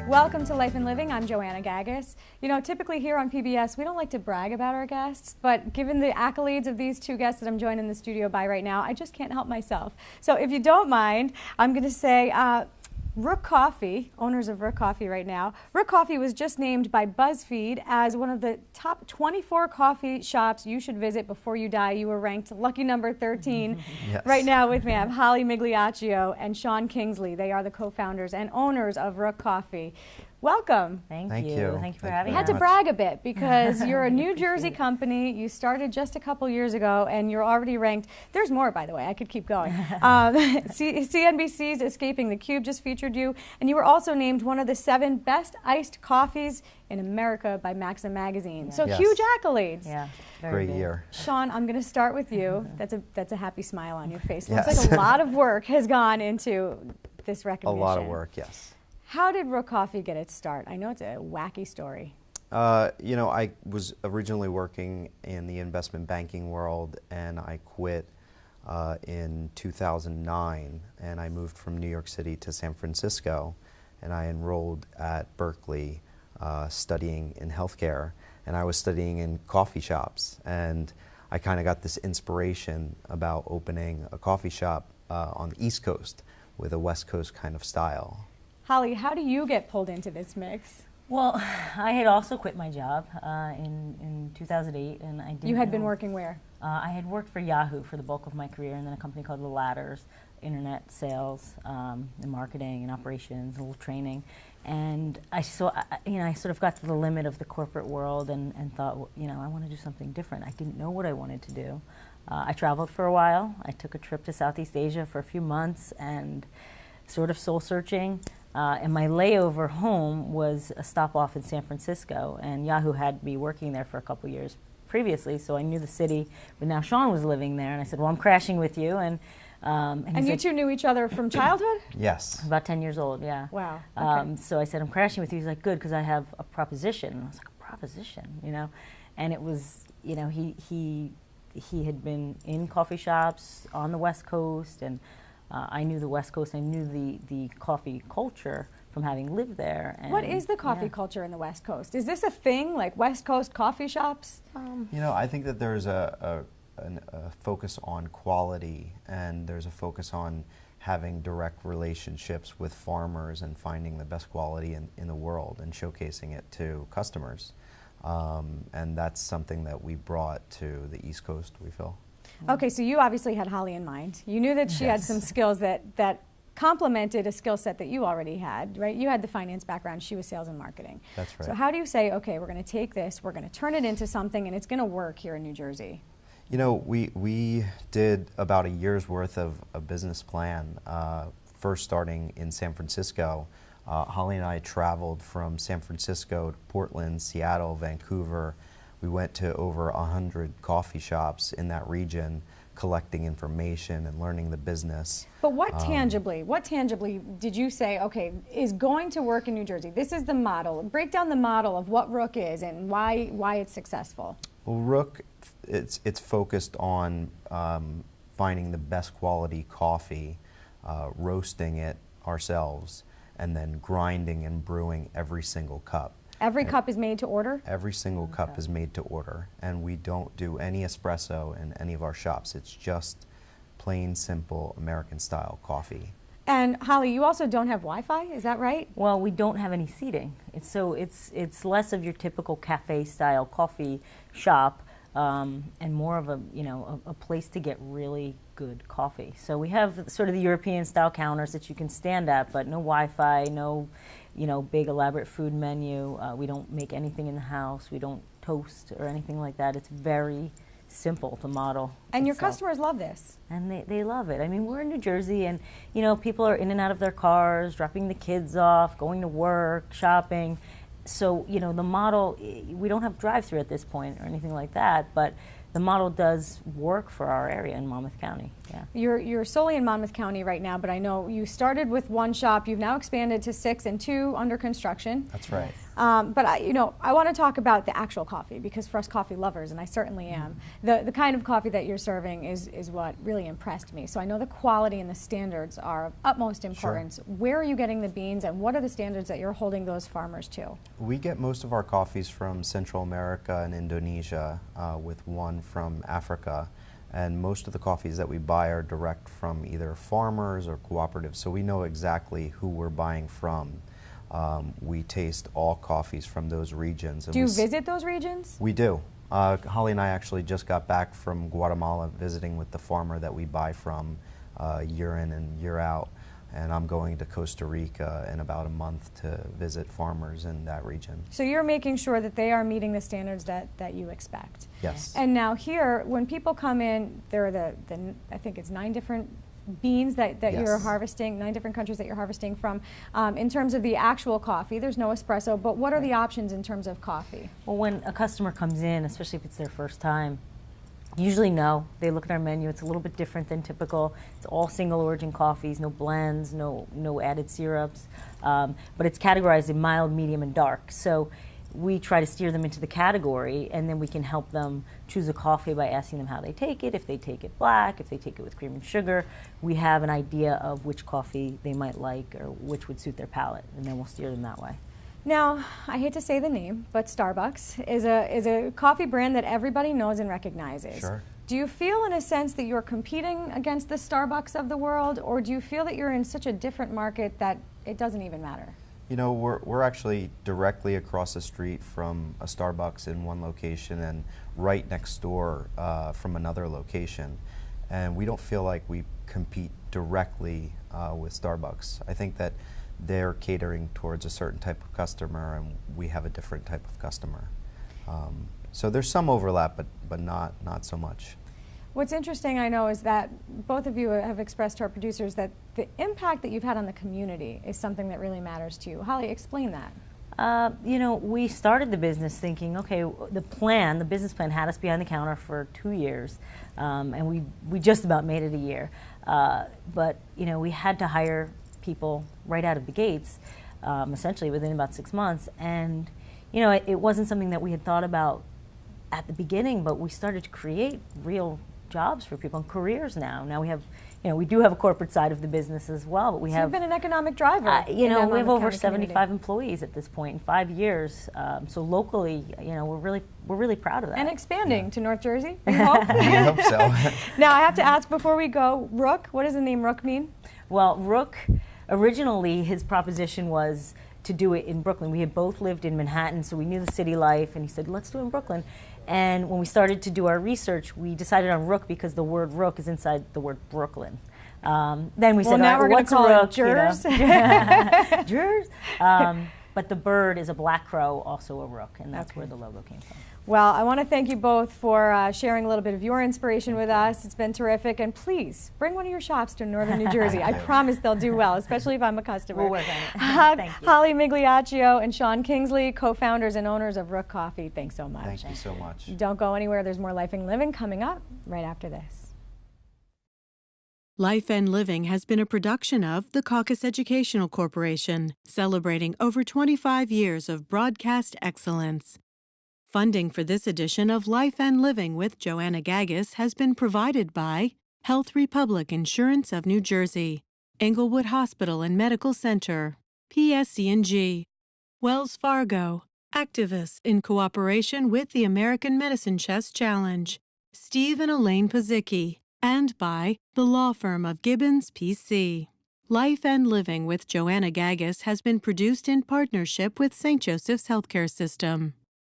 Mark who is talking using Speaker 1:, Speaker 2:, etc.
Speaker 1: Welcome to Life and Living. I'm Joanna Gagis. You know, typically here on PBS, we don't like to brag about our guests, but given the accolades of these two guests that I'm joined in the studio by right now, I just can't help myself. So if you don't mind, I'm going to say Rook Coffee, owners of Rook Coffee right now. Rook Coffee was just named by BuzzFeed as one of the top 24 coffee shops you should visit before you die. You were ranked lucky number 13.
Speaker 2: Yes.
Speaker 1: Right now with me, I have Holly Migliaccio and Shawn Kingsley. They are the co-founders and owners of Rook Coffee. Welcome.
Speaker 3: Thank
Speaker 2: Thank
Speaker 3: you.
Speaker 2: you.
Speaker 3: Thank you for
Speaker 2: Thank
Speaker 3: having
Speaker 2: you
Speaker 1: I
Speaker 3: us.
Speaker 1: had to
Speaker 2: much.
Speaker 1: brag a bit because you're a New Jersey company. You started just a couple years ago, and you're already ranked. There's more, by the way. I could keep going. CNBC's Escaping the Cube just featured you, and you were also named one of the 7 best iced coffees in America by Maxim magazine.
Speaker 3: Yeah.
Speaker 1: So
Speaker 2: Yes.
Speaker 1: huge accolades.
Speaker 3: Yeah, very
Speaker 2: Great
Speaker 3: big.
Speaker 2: year.
Speaker 1: Shawn, I'm going to start with you. That's a happy smile on your face. Looks
Speaker 2: Yes.
Speaker 1: like a lot of work has gone into this
Speaker 2: A
Speaker 1: recognition.
Speaker 2: lot of work, yes.
Speaker 1: How did Rook Coffee get its start? I know it's a wacky story.
Speaker 2: You know, I was originally working in the investment banking world, and I quit in 2009, and I moved from New York City to San Francisco, and I enrolled at Berkeley studying in healthcare, and I was studying in coffee shops, and I kind of got this inspiration about opening a coffee shop on the East Coast with a West Coast kind of style.
Speaker 1: Holly, how do you get pulled into this mix?
Speaker 3: Well, I had also quit my job in 2008, and I didn't
Speaker 1: You had been
Speaker 3: know-
Speaker 1: working where?
Speaker 3: I had worked for Yahoo for the bulk of my career, and then a company called The Ladders, internet sales, and marketing and operations, a little training. And I sort of got to the limit of the corporate world and thought, well, I want to do something different. I didn't know what I wanted to do. I traveled for a while. I took a trip to Southeast Asia for a few months and sort of soul searching. And my layover home was a stop off in San Francisco, and Yahoo had me working there for a couple years previously, so I knew the city. But now Shawn was living there, and I said, "Well, I'm crashing with you." And
Speaker 1: And
Speaker 3: he
Speaker 1: you
Speaker 3: said,
Speaker 1: two knew each other from childhood?
Speaker 2: Yes.
Speaker 3: about 10 years old, yeah.
Speaker 1: Wow. Okay.
Speaker 3: So I said, "I'm crashing with you." He's like, "Good, because I have a proposition." And I was like, "A proposition?" And it was, he had been in coffee shops on the West Coast, and I knew the West Coast. I knew the coffee culture from having lived there. And
Speaker 1: What is the coffee
Speaker 3: yeah.
Speaker 1: culture in the West Coast? Is this a thing, like West Coast coffee shops?
Speaker 2: You know, I think that there's a focus on quality, and there's a focus on having direct relationships with farmers and finding the best quality in the world and showcasing it to customers. And that's something that we brought to the East Coast, we feel.
Speaker 1: Okay, so you obviously had Holly in mind. You knew that she had some skills that complemented a skill set that you already had, right? You had the finance background, she was sales and marketing.
Speaker 2: That's right.
Speaker 1: So how do you say, okay, we're going to take this, we're going to turn it into something, and it's going to work here in New Jersey?
Speaker 2: You know, we did about a year's worth of a business plan, first starting in San Francisco. Holly and I traveled from San Francisco to Portland, Seattle, Vancouver. We went to over 100 coffee shops in that region, collecting information and learning the business.
Speaker 1: But what tangibly did you say, okay, is going to work in New Jersey? This is the model. Break down the model of what Rook is and why it's successful.
Speaker 2: Well, Rook, it's focused on finding the best quality coffee, roasting it ourselves, and then grinding and brewing every single cup.
Speaker 1: Every cup is made to order?
Speaker 2: Every single cup is made to order, and we don't do any espresso in any of our shops. It's just plain, simple American-style coffee.
Speaker 1: And Holly, you also don't have Wi-Fi, is that right?
Speaker 3: Well, we don't have any seating. It's less of your typical cafe-style coffee shop, and more of a place to get really good coffee. So we have sort of the European-style counters that you can stand at, but no Wi-Fi, no big elaborate food menu. We don't make anything in the house. We don't toast or anything like that. It's very simple to model.
Speaker 1: And your
Speaker 3: itself.
Speaker 1: customers love this.
Speaker 3: And they love it. I mean, we're in New Jersey, and people are in and out of their cars, dropping the kids off, going to work, shopping. So the model, we don't have drive-through at this point or anything like that, but the model does work for our area in Monmouth County. Yeah.
Speaker 1: You're solely in Monmouth County right now, but I know you started with one shop. You've now expanded to 6 and 2 under construction.
Speaker 2: That's right.
Speaker 1: But I want to talk about the actual coffee, because for us coffee lovers, and I certainly am, the kind of coffee that you're serving is what really impressed me. So I know the quality and the standards are of utmost importance.
Speaker 2: Sure.
Speaker 1: Where are you getting the beans, and what are the standards that you're holding those farmers to?
Speaker 2: We get most of our coffees from Central America and Indonesia, with one from Africa. And most of the coffees that we buy are direct from either farmers or cooperatives, so we know exactly who we're buying from. We taste all coffees from those regions.
Speaker 1: Do you visit those regions?
Speaker 2: We do. Holly and I actually just got back from Guatemala visiting with the farmer that we buy from year in and year out. And I'm going to Costa Rica in about a month to visit farmers in that region.
Speaker 1: So you're making sure that they are meeting the standards that you expect.
Speaker 2: Yes.
Speaker 1: And now here, when people come in, there are I think it's 9 different beans that
Speaker 2: Yes.
Speaker 1: you're harvesting, 9 different countries that you're harvesting from. In terms of the actual coffee, there's no espresso, but what are the options in terms of coffee?
Speaker 3: Well, when a customer comes in, especially if it's their first time, usually no. They look at our menu. It's a little bit different than typical. It's all single origin coffees, no blends, no added syrups. But it's categorized in mild, medium, and dark. So we try to steer them into the category, and then we can help them choose a coffee by asking them how they take it, if they take it black, if they take it with cream and sugar. We have an idea of which coffee they might like or which would suit their palate, and then we'll steer them that way.
Speaker 1: Now, I hate to say the name, but Starbucks is a coffee brand that everybody knows and recognizes.
Speaker 2: Sure.
Speaker 1: Do you feel, in a sense, that you're competing against the Starbucks of the world, or do you feel that you're in such a different market that it doesn't even matter?
Speaker 2: You know, we're actually directly across the street from a Starbucks in one location and right next door from another location. And we don't feel like we compete directly with Starbucks. I think that they're catering towards a certain type of customer, and we have a different type of customer. So there's some overlap, but not so much.
Speaker 1: What's interesting, I know, is that both of you have expressed to our producers that the impact that you've had on the community is something that really matters to you. Holly, explain that.
Speaker 3: You know, we started the business thinking, okay, the business plan had us behind the counter for 2 years, and we just about made it a year. But, you know, we had to hire people right out of the gates, essentially within about 6 months. And, you know, it wasn't something that we had thought about at the beginning, but we started to create real jobs for people and careers now. Now we have, you know, we do have a corporate side of the business as well, but we have...
Speaker 1: You've been an economic driver.
Speaker 3: You know, we have over
Speaker 1: County
Speaker 3: 75
Speaker 1: community.
Speaker 3: employees at this point in 5 years. So locally, you know, we're really proud of that.
Speaker 1: And expanding to North Jersey, we hope.
Speaker 2: We hope so.
Speaker 1: Now, I have to ask before we go, Rook, what does the name Rook mean?
Speaker 3: Well, Rook, originally his proposition was to do it in Brooklyn. We had both lived in Manhattan, so we knew the city life, and he said, let's do it in Brooklyn. And when we started to do our research, we decided on Rook because the word Rook is inside the word Brooklyn. Then we said,
Speaker 1: now we're going to call
Speaker 3: Rook?
Speaker 1: it Jers.
Speaker 3: You know? Jers. But the bird is a black crow, also a rook, and that's where the logo came from.
Speaker 1: Well, I want to thank you both for sharing a little bit of your inspiration with us. It's been terrific. And please, bring one of your shops to Northern New Jersey. I promise they'll do well, especially if I'm a customer.
Speaker 3: We'll work on it. Thank you.
Speaker 1: Holly Migliaccio and Shawn Kingsley, co-founders and owners of Rook Coffee. Thanks so much.
Speaker 2: Thank you so much.
Speaker 1: Don't go anywhere. There's more Life and Living coming up right after this.
Speaker 4: Life and Living has been a production of the Caucus Educational Corporation, celebrating over 25 years of broadcast excellence. Funding for this edition of Life and Living with Joanna Gagis has been provided by Health Republic Insurance of New Jersey, Englewood Hospital and Medical Center, PSC&G, Wells Fargo, Activists in cooperation with the American Medicine Chess Challenge, Steve and Elaine Pazicki, and by the law firm of Gibbons, P.C. Life and Living with Joanna Gagis has been produced in partnership with St. Joseph's Healthcare System.